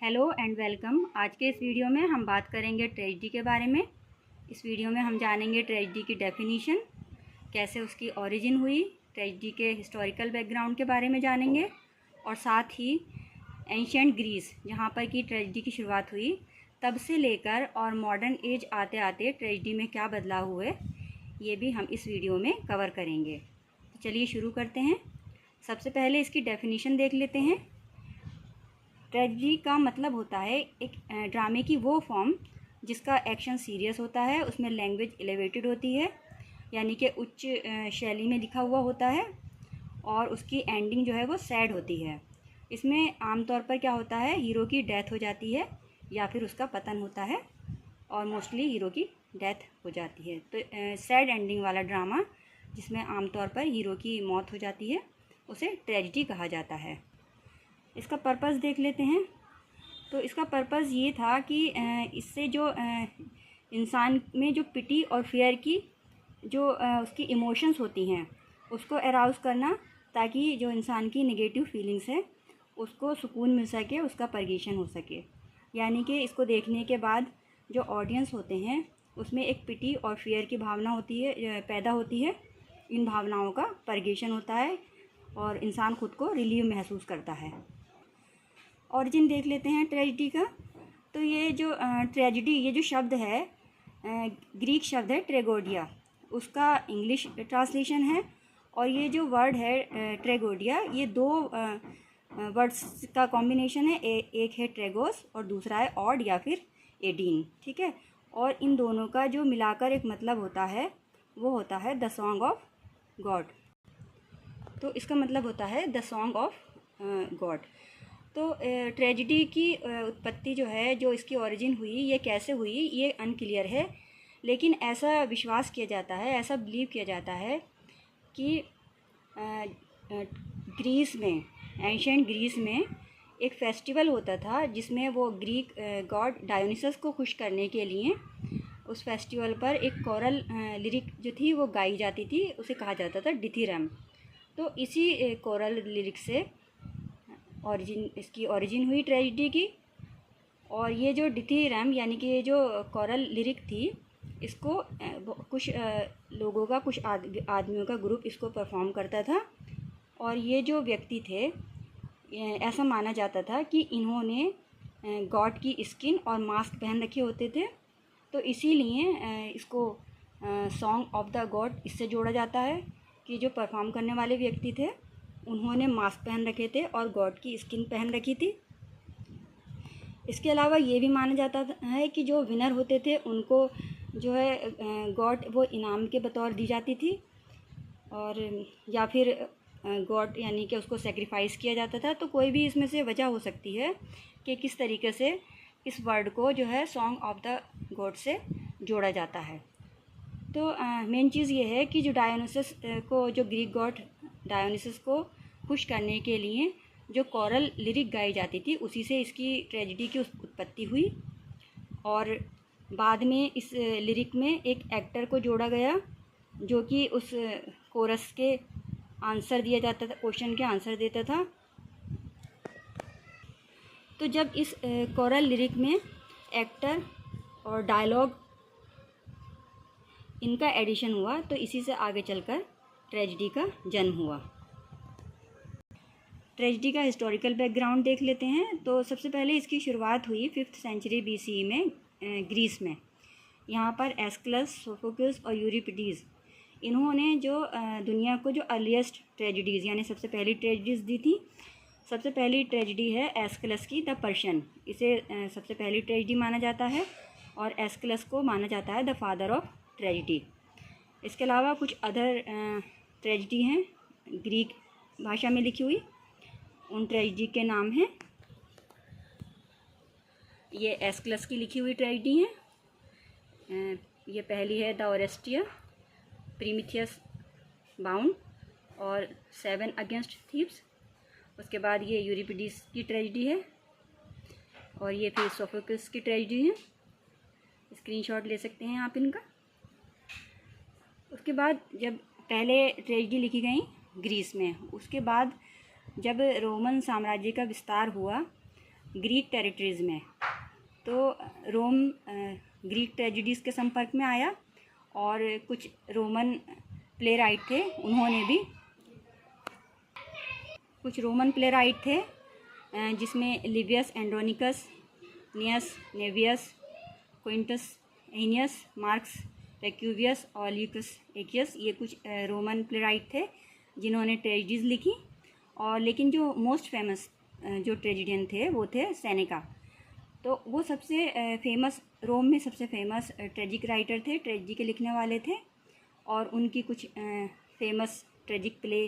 Hello and welcome. आज के इस वीडियो में हम बात करेंगे ट्रेजेडी के बारे में। इस वीडियो में हम जानेंगे ट्रेजेडी की डेफिनीशन, कैसे उसकी ओरिजिन हुई, ट्रेजेडी के हिस्टोरिकल बैकग्राउंड के बारे में जानेंगे और साथ ही एंशिएंट ग्रीस जहाँ पर की ट्रेजेडी की शुरुआत हुई तब से लेकर और मॉडर्न एज आते आते ट्रेजेडी में क्या बदलाव हुए ये भी हम इस वीडियो में कवर करेंगे। तो चलिए शुरू करते हैं। सबसे पहले इसकी डेफिनीशन देख लेते हैं। ट्रेजेडी का मतलब होता है एक ड्रामे की वो फॉर्म जिसका एक्शन सीरियस होता है, उसमें लैंग्वेज एलिवेटेड होती है यानी कि उच्च शैली में लिखा हुआ होता है और उसकी एंडिंग जो है वो सैड होती है। इसमें आमतौर पर क्या होता है, हीरो की डेथ हो जाती है या फिर उसका पतन होता है और मोस्टली हीरो की डेथ हो जाती है। तो सैड एंडिंग वाला ड्रामा जिसमें आमतौर पर हीरो की मौत हो जाती है उसे ट्रेजेडी कहा जाता है। इसका पर्पस देख लेते हैं। तो इसका पर्पस ये था कि इससे जो इंसान में जो पिटी और फियर की जो उसकी इमोशंस होती हैं उसको अराउज करना, ताकि जो इंसान की नेगेटिव फीलिंग्स है उसको सुकून मिल सके, उसका परगेशन हो सके। यानी कि इसको देखने के बाद जो ऑडियंस होते हैं उसमें एक पिटी और फियर की भावना होती है, पैदा होती है। इन भावनाओं का परगेशन होता है और इंसान खुद को रिलीव महसूस करता है। ओरिजिन देख लेते हैं ट्रेजेडी का। तो ये जो ट्रेजेडी, ये जो शब्द है ग्रीक शब्द है ट्रेगोडिया, उसका इंग्लिश ट्रांसलेशन है। और ये जो वर्ड है ट्रेगोडिया, ये दो वर्ड्स का कॉम्बिनेशन है। एक है ट्रेगोस और दूसरा है ऑड या फिर एडीन, ठीक है। और इन दोनों का जो मिलाकर एक मतलब होता है वो होता है द सॉन्ग ऑफ गॉड। तो इसका मतलब होता है द सॉन्ग ऑफ गॉड। तो ट्रेजेडी की उत्पत्ति जो है, जो इसकी ओरिजिन हुई, ये कैसे हुई ये अनक्लियर है। लेकिन ऐसा विश्वास किया जाता है, ऐसा बिलीव किया जाता है कि ग्रीस में, एंशिएंट ग्रीस में एक फेस्टिवल होता था जिसमें वो ग्रीक गॉड डायोनिसस को खुश करने के लिए उस फेस्टिवल पर एक कोरल लिरिक जो थी वो गाई जाती थी, उसे कहा जाता था डिथीरम। तो इसी कोरल लिरिक से इसकी ओरिजिन हुई ट्रेजेडी की। और ये जो डिथीरम यानी कि ये जो कोरल लिरिक थी, इसको कुछ लोगों का, कुछ आदमियों का ग्रुप इसको परफॉर्म करता था। और ये जो व्यक्ति थे, ऐसा माना जाता था कि इन्होंने गॉड की स्किन और मास्क पहन रखे होते थे। तो इसीलिए इसको सॉन्ग ऑफ द गॉड इससे जोड़ा जाता है कि जो परफॉर्म करने वाले व्यक्ति थे उन्होंने मास्क पहन रखे थे और गॉड की स्किन पहन रखी थी। इसके अलावा ये भी माना जाता है कि जो विनर होते थे उनको जो है गॉड वो इनाम के बतौर दी जाती थी, और या फिर गॉड यानी कि उसको सेक्रीफाइस किया जाता था। तो कोई भी इसमें से वजह हो सकती है कि किस तरीके से इस वर्ड को जो है सॉन्ग ऑफ द गॉड से जोड़ा जाता है। तो मेन चीज़ ये है कि जो डायोनिसस को, जो ग्रीक गॉड डायोनिसस को खुश करने के लिए जो कोरल लिरिक गाई जाती थी, उसी से इसकी ट्रेजेडी की उत्पत्ति हुई। और बाद में इस लिरिक में एक एक्टर को जोड़ा गया जो कि उस कोरस के आंसर दिया जाता था, क्वेश्चन के आंसर देता था। तो जब इस कोरल लिरिक में एक्टर और डायलॉग इनका एडिशन हुआ तो इसी से आगे चलकर ट्रेजेडी का जन्म हुआ। ट्रेजेडी का हिस्टोरिकल बैकग्राउंड देख लेते हैं। तो सबसे पहले इसकी शुरुआत हुई 5th सेंचुरी BCE में ग्रीस में। यहाँ पर एस्किलस, सोफोक्लस और यूरिपिडीज़, इन्होंने जो दुनिया को जो अर्लीस्ट ट्रेजेडीज़ यानी सबसे पहली ट्रेजेडीज़ दी थी। सबसे पहली ट्रेजेडी है एस्किलस की द पर्शियन, इसे सबसे पहली ट्रेजेडी माना जाता है और एस्किलस को माना जाता है द फादर ऑफ ट्रेजेडी। इसके अलावा कुछ अदर ट्रेजेडी हैं ग्रीक भाषा में लिखी हुई, उन ट्रेजेडी के नाम हैं, ये एस्किलस की लिखी हुई ट्रेजेडी हैं। ये पहली है द ओरेस्टिया, प्रीमिथियस बाउंड और 7 अगेंस्ट थीव्स। उसके बाद ये यूरिपिडीज की ट्रेजेडी है और ये फिर सोफोक्लस की ट्रेजेडी है। स्क्रीनशॉट ले सकते हैं आप इनका। उसके बाद जब पहले ट्रेजेडी लिखी गई ग्रीस में, उसके बाद जब रोमन साम्राज्य का विस्तार हुआ ग्रीक टेरिटरीज़ में। तो रोम ग्रीक ट्रेजिडीज़ के संपर्क में आया और कुछ रोमन प्लेराइट थे, उन्होंने भी कुछ रोमन प्लेराइट थे जिसमें लिवियस एंड्रोनिकस, नियस नेवियस, क्विंटस एनियस, मार्क्स पेक्यूवियस और ल्यूकस एकियस, ये कुछ रोमन प्लेराइट थे जिन्होंने ट्रेजिडीज़ लिखी। और लेकिन जो मोस्ट फेमस जो ट्रेजिडियन थे वो थे सेनेका। तो वो सबसे फेमस, रोम में सबसे फेमस ट्रेजिक राइटर थे, ट्रेजिडी के लिखने वाले थे। और उनकी कुछ फेमस ट्रेजिक प्ले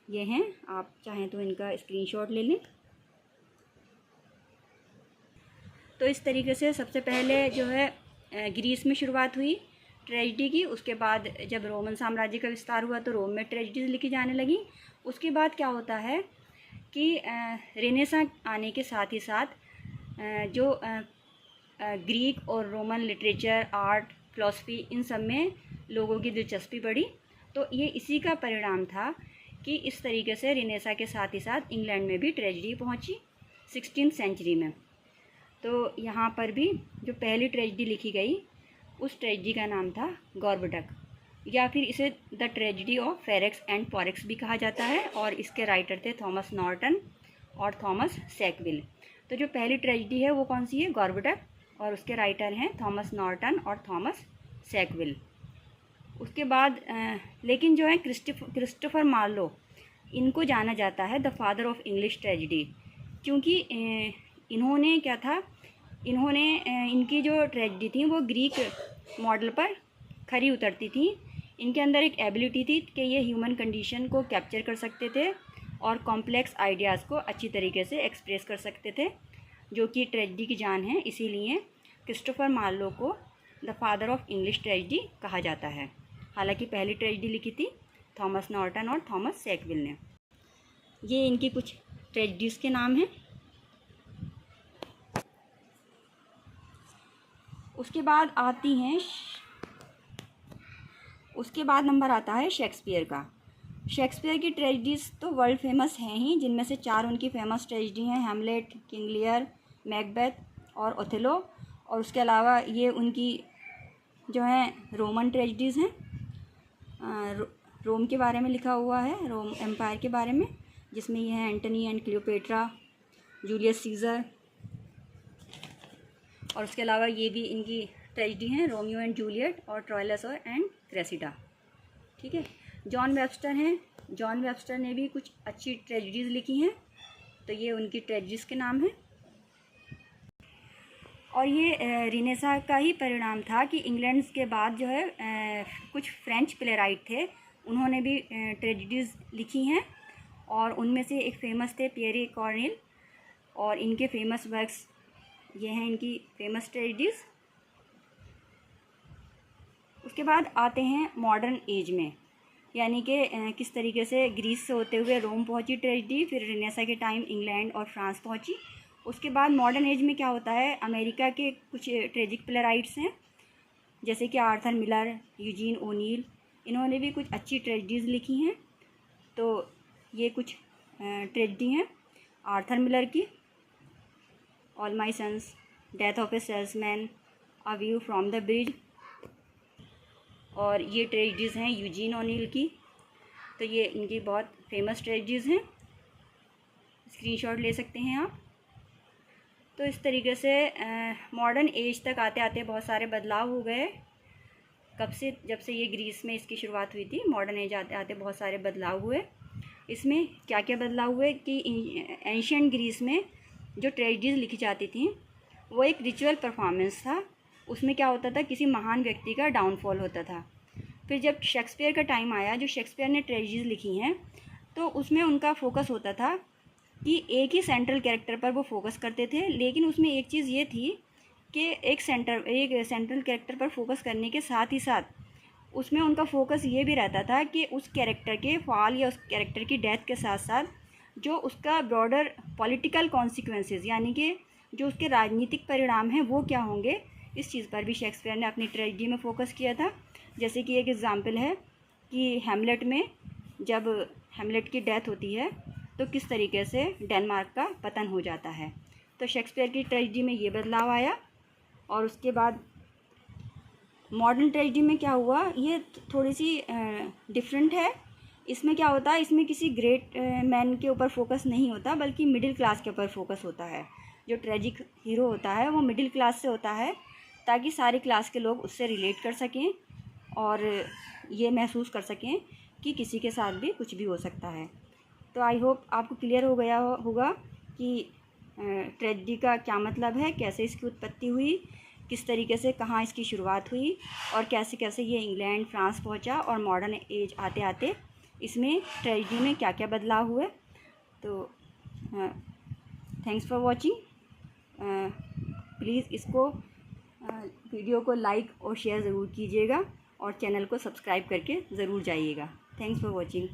ये हैं, आप चाहें तो इनका स्क्रीनशॉट ले लें। तो इस तरीके से सबसे पहले जो है ग्रीस में शुरुआत हुई ट्रेजिडी की। उसके बाद जब रोमन साम्राज्य का विस्तार हुआ तो रोम में ट्रेजिडीज़ लिखी जाने लगी। उसके बाद क्या होता है कि रेनेसां आने के साथ ही साथ जो ग्रीक और रोमन लिटरेचर, आर्ट, फिलॉसफी, इन सब में लोगों की दिलचस्पी बढ़ी। तो ये इसी का परिणाम था कि इस तरीके से रेनेसां के साथ ही साथ इंग्लैंड में भी ट्रेजिडी पहुंची 16th सेंचुरी में। तो यहाँ पर भी जो पहली ट्रेजिडी लिखी गई उस ट्रेजिडी का नाम था गॉर्बोडक, या फिर इसे the tragedy of Ferrex and Porrex भी कहा जाता है। और इसके राइटर थे थॉमस नॉर्टन और थॉमस सैकविल। तो जो पहली ट्रेजिडी है वो कौन सी है? गॉर्बोडक, और उसके राइटर हैं थॉमस नॉर्टन और थॉमस सैकविल। उसके बाद लेकिन जो है क्रिस्टोफर मार्लो, इनको जाना जाता है the father of English tragedy, क्योंकि इन्होंने क्या था, इन्होंने इनकी जो ट्रेजिडी थी वो ग्रीक मॉडल पर खरी उतरती थी। इनके अंदर एक एबिलिटी थी कि ये ह्यूमन कंडीशन को कैप्चर कर सकते थे और कॉम्प्लेक्स आइडियाज़ को अच्छी तरीके से एक्सप्रेस कर सकते थे, जो कि ट्रेजिडी की जान है। इसीलिए क्रिस्टोफर मार्लो को the father of English tragedy कहा जाता है। हालांकि पहली ट्रेजिडी लिखी थी थॉमस नॉर्टन और थॉमस सैकविल ने। ये इनकी कुछ ट्रेजिडीज़ के नाम हैं। उसके बाद आती हैं, उसके बाद नंबर आता है शेक्सपियर का। शेक्सपियर की ट्रेजिडीज़ तो वर्ल्ड फेमस हैं ही, जिनमें से 4 उनकी फेमस ट्रेजिडी हैं, हैमलेट, किंग लियर, मैकबेथ और ओथेलो। और उसके अलावा ये उनकी जो हैं रोमन ट्रेजिडीज़ हैं। रोम के बारे में लिखा हुआ है, रोम एम्पायर के बारे में, जिसमें ये हैं Antony and Cleopatra, Julius Caesar. और उसके अलावा ये भी इनकी ट्रेजिडी हैं, रोमियो एंड जूलियट और ट्रोइलस और एंड क्रेसिडा। ठीक है। जॉन वेबस्टर हैं, जॉन वेबस्टर ने भी कुछ अच्छी ट्रेजिडीज़ लिखी हैं, तो ये उनकी ट्रेजिडीज़ के नाम हैं। और ये रेनेसां का ही परिणाम था कि इंग्लैंड के बाद जो है कुछ फ्रेंच प्लेराइट थे, उन्होंने भी ट्रेजिडीज़ लिखी हैं। और उनमें से एक फ़ेमस थे पियरे कॉर्नेल, और इनके फेमस वर्क्स ये हैं, इनकी फेमस ट्रेजिडीज़। उसके बाद आते हैं मॉडर्न एज में, यानी कि किस तरीके से ग्रीस से होते हुए रोम पहुंची ट्रेजिडी, फिर रेनेसां के टाइम इंग्लैंड और फ्रांस पहुंची। उसके बाद मॉडर्न एज में क्या होता है, अमेरिका के कुछ ट्रेजिक प्लेराइट्स हैं, जैसे कि आर्थर मिलर, यूजीन ओनील, इन्होंने भी कुछ अच्छी ट्रेजिडीज़ लिखी हैं। तो ये कुछ ट्रेजिडी हैं आर्थर मिलर की, all my sons, death of a salesman, a view from the bridge. और ये ट्रेजिडीज़ हैं यूजीन ओनील की। तो ये इनकी बहुत फेमस ट्रेजिडीज़ हैं, स्क्रीनशॉट ले सकते हैं आप। तो इस तरीके से मॉडर्न एज तक आते आते बहुत सारे बदलाव हो गए। कब से, जब से ये ग्रीस में इसकी शुरुआत हुई थी, मॉडर्न एज आते आते बहुत सारे बदलाव हुए। इसमें क्या क्या बदलाव हुए कि एंशियंट ग्रीस में जो ट्रेजिडीज़ लिखी जाती थी वो एक रिचुअल परफॉर्मेंस था। उसमें क्या होता था, किसी महान व्यक्ति का डाउनफॉल होता था। फिर जब शेक्सपियर का टाइम आया, जो शेक्सपियर ने ट्रेजिडीज़ लिखी हैं, तो उसमें उनका फोकस होता था कि एक ही सेंट्रल कैरेक्टर पर वो फोकस करते थे। लेकिन उसमें एक चीज़ ये थी कि एक सेंट्रल कैरेक्टर पर फोकस करने के साथ ही साथ उसमें उनका फोकस ये भी रहता था कि उस कैरेक्टर के फॉल या उस कैरेक्टर की डेथ के साथ साथ जो उसका ब्रॉडर पॉलिटिकल कॉन्सिक्वेंसेस, यानी कि जो उसके राजनीतिक परिणाम हैं वो क्या होंगे, इस चीज़ पर भी शेक्सपियर ने अपनी ट्रेजिडी में फ़ोकस किया था। जैसे कि एक एग्ज़ाम्पल है कि हैमलेट में जब हैमलेट की डेथ होती है तो किस तरीके से डेनमार्क का पतन हो जाता है। तो शेक्सपियर की ट्रेजेडी में ये बदलाव आया। और उसके बाद मॉडर्न ट्रेजेडी में क्या हुआ, ये थोड़ी सी डिफरेंट है। इसमें क्या होता है, इसमें किसी ग्रेट मैन के ऊपर फोकस नहीं होता, बल्कि मिडिल क्लास के ऊपर फोकस होता है। जो ट्रेजिक हीरो होता है वो मिडिल क्लास से होता है, ताकि सारी क्लास के लोग उससे रिलेट कर सकें और ये महसूस कर सकें कि किसी के साथ भी कुछ भी हो सकता है। तो आई होप आपको क्लियर हो गया होगा कि ट्रेजेडी का क्या मतलब है, कैसे इसकी उत्पत्ति हुई, किस तरीके से कहाँ इसकी शुरुआत हुई और कैसे कैसे ये इंग्लैंड फ्रांस पहुँचा और मॉडर्न एज आते आते इसमें ट्रेजेडी में क्या क्या बदलाव हुए। तो थैंक्स फॉर वॉचिंग। प्लीज़ इसको वीडियो को लाइक और शेयर ज़रूर कीजिएगा और चैनल को सब्सक्राइब करके ज़रूर जाइएगा। Thanks for watching.